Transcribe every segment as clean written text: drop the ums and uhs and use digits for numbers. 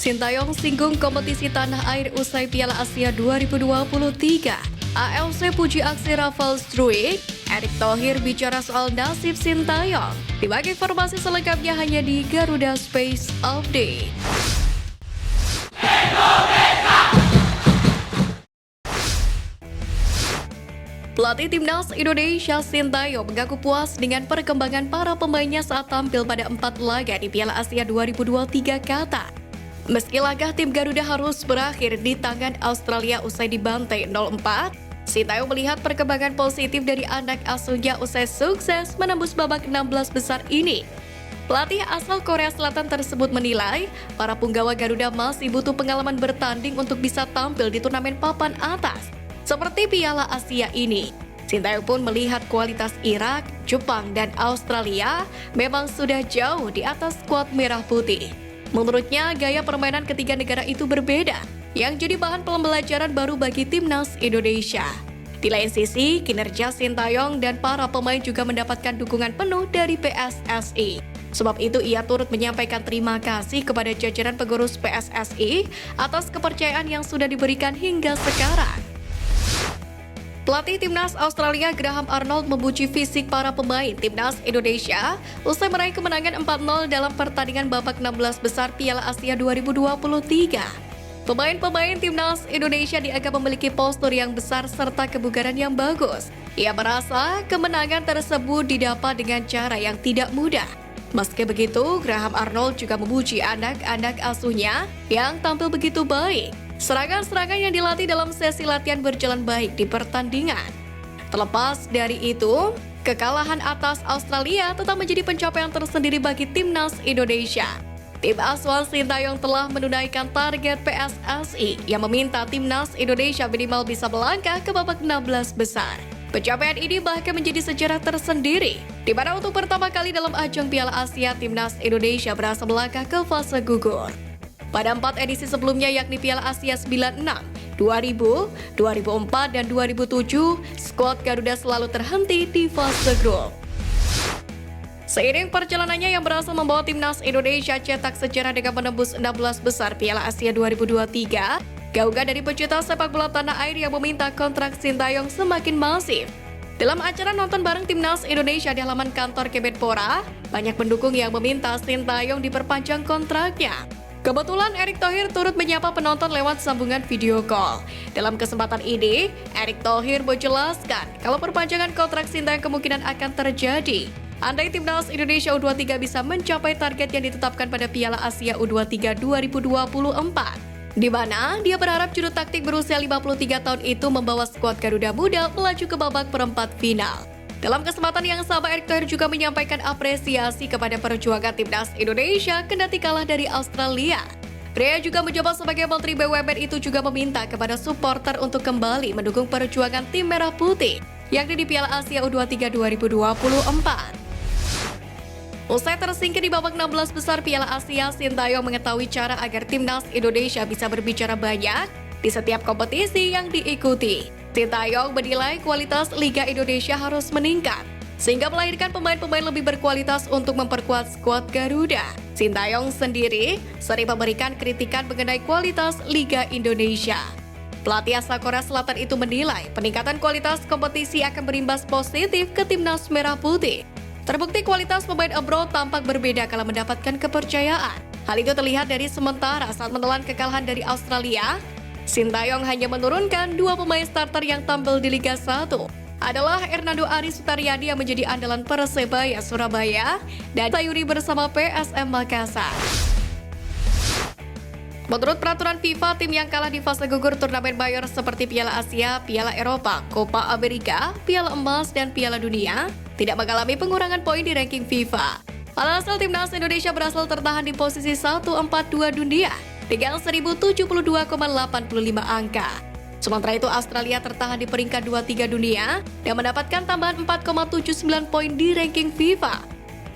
Sintayong singgung kompetisi tanah air usai Piala Asia 2023. AFC puji aksi Rafael Struijk. Erick Thohir bicara soal nasib Sintayong. Dibagi informasi selengkapnya hanya di Garuda Space Update. Pelatih Timnas Indonesia Sintayong mengaku puas dengan perkembangan para pemainnya saat tampil pada 4 laga di Piala Asia 2023 Qatar. Meski laga tim Garuda harus berakhir di tangan Australia usai dibantai 0-4, Sintayong melihat perkembangan positif dari anak asuhnya usai sukses menembus babak 16 besar ini. Pelatih asal Korea Selatan tersebut menilai para punggawa Garuda masih butuh pengalaman bertanding untuk bisa tampil di turnamen papan atas seperti Piala Asia ini. Sintayong pun melihat kualitas Irak, Jepang, dan Australia memang sudah jauh di atas skuad merah putih. Menurutnya, gaya permainan ketiga negara itu berbeda, yang jadi bahan pembelajaran baru bagi Timnas Indonesia. Di lain sisi, kinerja Sintayong dan para pemain juga mendapatkan dukungan penuh dari PSSI. Sebab itu ia turut menyampaikan terima kasih kepada jajaran pengurus PSSI atas kepercayaan yang sudah diberikan hingga sekarang. Pelatih Timnas Australia Graham Arnold memuji fisik para pemain Timnas Indonesia usai meraih kemenangan 4-0 dalam pertandingan babak 16 besar Piala Asia 2023. Pemain-pemain Timnas Indonesia dianggap memiliki postur yang besar serta kebugaran yang bagus. Ia merasa kemenangan tersebut didapat dengan cara yang tidak mudah. Meski begitu, Graham Arnold juga memuji anak-anak asuhnya yang tampil begitu baik. Serangan-serangan yang dilatih dalam sesi latihan berjalan baik di pertandingan. Terlepas dari itu, kekalahan atas Australia tetap menjadi pencapaian tersendiri bagi Timnas Indonesia. Tim asuhan Sintayong telah menunaikan target PSSI yang meminta Timnas Indonesia minimal bisa melangkah ke babak 16 besar. Pencapaian ini bahkan menjadi sejarah tersendiri, di mana untuk pertama kali dalam ajang Piala Asia, Timnas Indonesia berhasil melangkah ke fase gugur. Pada 4 edisi sebelumnya yakni Piala Asia 96, 2000, 2004, dan 2007, skuad Garuda selalu terhenti di fase grup. Seiring perjalanannya yang berhasil membawa Timnas Indonesia cetak sejarah dengan menembus 16 besar Piala Asia 2023, gaungkan dari pecinta sepak bola tanah air yang meminta kontrak Sintayong semakin masif. Dalam acara nonton bareng Timnas Indonesia di halaman kantor Kemenpora, banyak pendukung yang meminta Sintayong diperpanjang kontraknya. Kebetulan Erick Thohir turut menyapa penonton lewat sambungan video call. Dalam kesempatan ini, Erick Thohir menjelaskan kalau perpanjangan kontrak Sintayong kemungkinan akan terjadi andai Timnas Indonesia U23 bisa mencapai target yang ditetapkan pada Piala Asia U23 2024. Di mana dia berharap juru taktik berusia 53 tahun itu membawa skuad Garuda Muda melaju ke babak perempat final. Dalam kesempatan yang sama, Erick Thohir juga menyampaikan apresiasi kepada perjuangan Timnas Indonesia kendati kalah dari Australia. Pria juga menjabat sebagai Menteri BUMN itu juga meminta kepada supporter untuk kembali mendukung perjuangan tim Merah Putih, yakni di Piala Asia U23 2024. Usai tersingkir di babak 16 besar Piala Asia, Sintayong mengetahui cara agar Timnas Indonesia bisa berbicara banyak di setiap kompetisi yang diikuti. Sintayong menilai kualitas Liga Indonesia harus meningkat, sehingga melahirkan pemain-pemain lebih berkualitas untuk memperkuat skuad Garuda. Sintayong sendiri sering memberikan kritikan mengenai kualitas Liga Indonesia. Pelatih asal Korea Selatan itu menilai peningkatan kualitas kompetisi akan berimbas positif ke Timnas Merah Putih. Terbukti kualitas pemain abroad tampak berbeda kala mendapatkan kepercayaan. Hal itu terlihat dari sementara saat menelan kekalahan dari Australia, Sintayong hanya menurunkan 2 pemain starter yang tampil di Liga 1. Adalah Hernando Ari Sutaryadi yang menjadi andalan Persebaya Surabaya dan Sayuri bersama PSM Makassar. Menurut peraturan FIFA, tim yang kalah di fase gugur turnamen mayor seperti Piala Asia, Piala Eropa, Copa America, Piala Emas, dan Piala Dunia tidak mengalami pengurangan poin di ranking FIFA. Alhasil Timnas Indonesia berhasil tertahan di posisi 142 dunia dengan 1072,85 angka. Sementara itu Australia tertahan di peringkat 23 dunia dan mendapatkan tambahan 4,79 poin di ranking FIFA.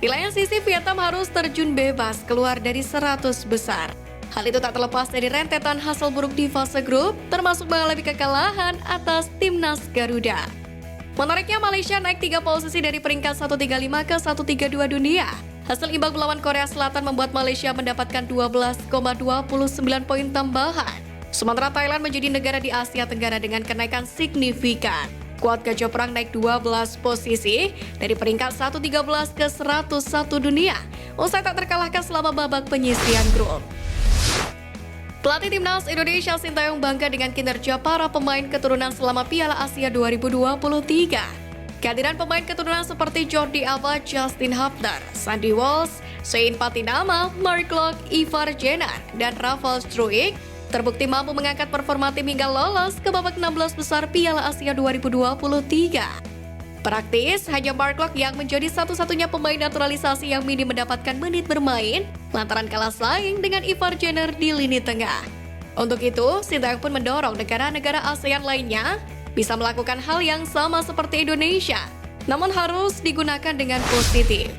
Di lain sisi Vietnam harus terjun bebas keluar dari 100 besar. Hal itu tak terlepas dari rentetan hasil buruk di fase grup, termasuk mengalami kekalahan atas Timnas Garuda. Menariknya Malaysia naik 3 posisi dari peringkat 135 ke 132 dunia. Hasil imbang melawan Korea Selatan membuat Malaysia mendapatkan 12,29 poin tambahan. Sementara Thailand menjadi negara di Asia Tenggara dengan kenaikan signifikan. Skuad Gajah Perang naik 12 posisi dari peringkat 113 ke 101 dunia, usai tak terkalahkan selama babak penyisihan grup. Pelatih Timnas Indonesia Sintayong bangga dengan kinerja para pemain keturunan selama Piala Asia 2023. Kehadiran pemain keturunan seperti Jordi Alba, Justin Hubner, Sandy Walsh, Sein Patinama, Mark Locke, Ivar Jenner, dan Rafael Struijk terbukti mampu mengangkat performa tim hingga lolos ke babak 16 besar Piala Asia 2023. Praktis, hanya Mark Locke yang menjadi satu-satunya pemain naturalisasi yang minim mendapatkan menit bermain lantaran kalah saing dengan Ivar Jenner di lini tengah. Untuk itu, Sintayong pun mendorong negara-negara ASEAN lainnya bisa melakukan hal yang sama seperti Indonesia, namun harus digunakan dengan positif.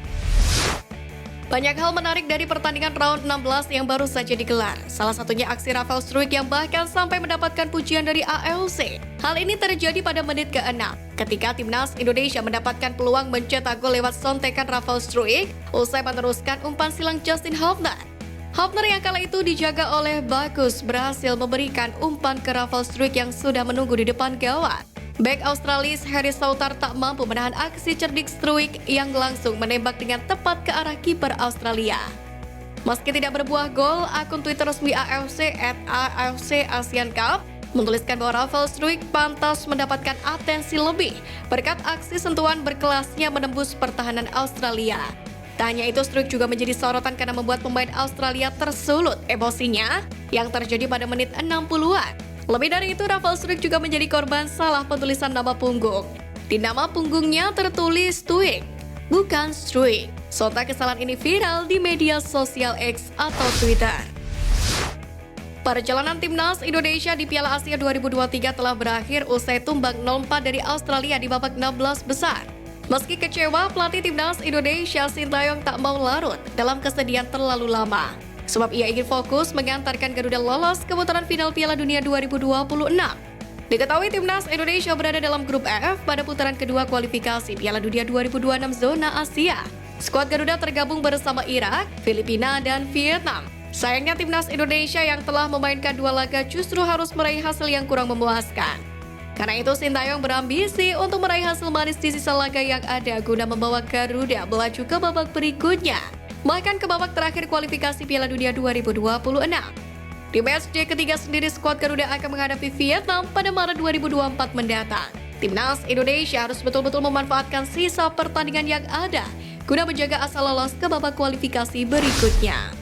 Banyak hal menarik dari pertandingan round 16 yang baru saja digelar. Salah satunya aksi Rafael Struijk yang bahkan sampai mendapatkan pujian dari AFC. Hal ini terjadi pada menit ke-6, ketika Timnas Indonesia mendapatkan peluang mencetak gol lewat sontekan Rafael Struijk usai meneruskan umpan silang Justin Hubner. Hubner yang kala itu dijaga oleh Bagus berhasil memberikan umpan ke Rafael Struijk yang sudah menunggu di depan gawang. Bek Australis Harry Souttar tak mampu menahan aksi cerdik Struijk yang langsung menembak dengan tepat ke arah kiper Australia. Meski tidak berbuah gol, akun Twitter resmi AFC @AFC Asian Cup menuliskan bahwa Rafael Struijk pantas mendapatkan atensi lebih berkat aksi sentuhan berkelasnya menembus pertahanan Australia. Tak hanya itu, Struijk juga menjadi sorotan karena membuat pemain Australia tersulut emosinya yang terjadi pada menit 60-an. Lebih dari itu, Rafael Struijk juga menjadi korban salah penulisan nama punggung. Di nama punggungnya tertulis Struijk, bukan Struijk. Sontak kesalahan ini viral di media sosial X atau Twitter. Perjalanan Timnas Indonesia di Piala Asia 2023 telah berakhir usai tumbang 0-4 dari Australia di babak 16 besar. Meski kecewa, pelatih Timnas Indonesia Sintayong tak mau larut dalam kesedihan terlalu lama. Sebab ia ingin fokus mengantarkan Garuda lolos ke putaran final Piala Dunia 2026. Diketahui Timnas Indonesia berada dalam grup F pada putaran kedua kualifikasi Piala Dunia 2026 zona Asia. Skuad Garuda tergabung bersama Irak, Filipina, dan Vietnam. Sayangnya Timnas Indonesia yang telah memainkan 2 laga justru harus meraih hasil yang kurang memuaskan. Karena itu, Sintayong berambisi untuk meraih hasil manis di sisa laga yang ada guna membawa Garuda melaju ke babak berikutnya, bahkan ke babak terakhir kualifikasi Piala Dunia 2026. Di matchday ketiga sendiri, skuad Garuda akan menghadapi Vietnam pada Maret 2024 mendatang. Timnas Indonesia harus betul-betul memanfaatkan sisa pertandingan yang ada guna menjaga asa lolos ke babak kualifikasi berikutnya.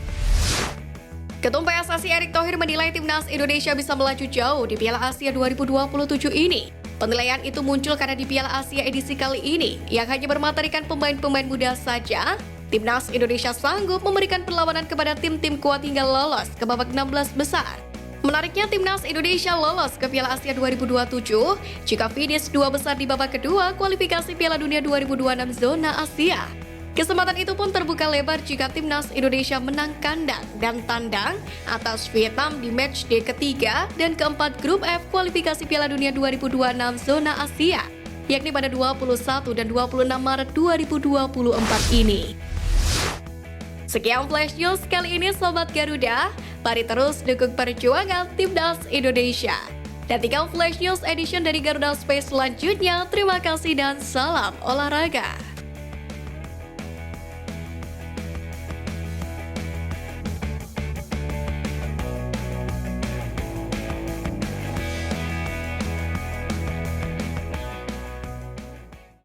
Ketum PSSI Erick Thohir menilai Timnas Indonesia bisa melaju jauh di Piala Asia 2027 ini. Penilaian itu muncul karena di Piala Asia edisi kali ini, yang hanya bermaterikan pemain-pemain muda saja, Timnas Indonesia sanggup memberikan perlawanan kepada tim-tim kuat hingga lolos ke babak 16 besar. Menariknya, Timnas Indonesia lolos ke Piala Asia 2027 jika finish 2 besar di babak kedua kualifikasi Piala Dunia 2026 zona Asia. Kesempatan itu pun terbuka lebar jika Timnas Indonesia menang kandang dan tandang atas Vietnam di matchday ketiga dan keempat grup F kualifikasi Piala Dunia 2026 zona Asia, yakni pada 21 dan 26 Maret 2024 ini. Sekian Flash News kali ini Sobat Garuda, mari terus dukung perjuangan Timnas Indonesia. Nantikan Flash News Edition dari Garuda Space selanjutnya. Terima kasih dan salam olahraga.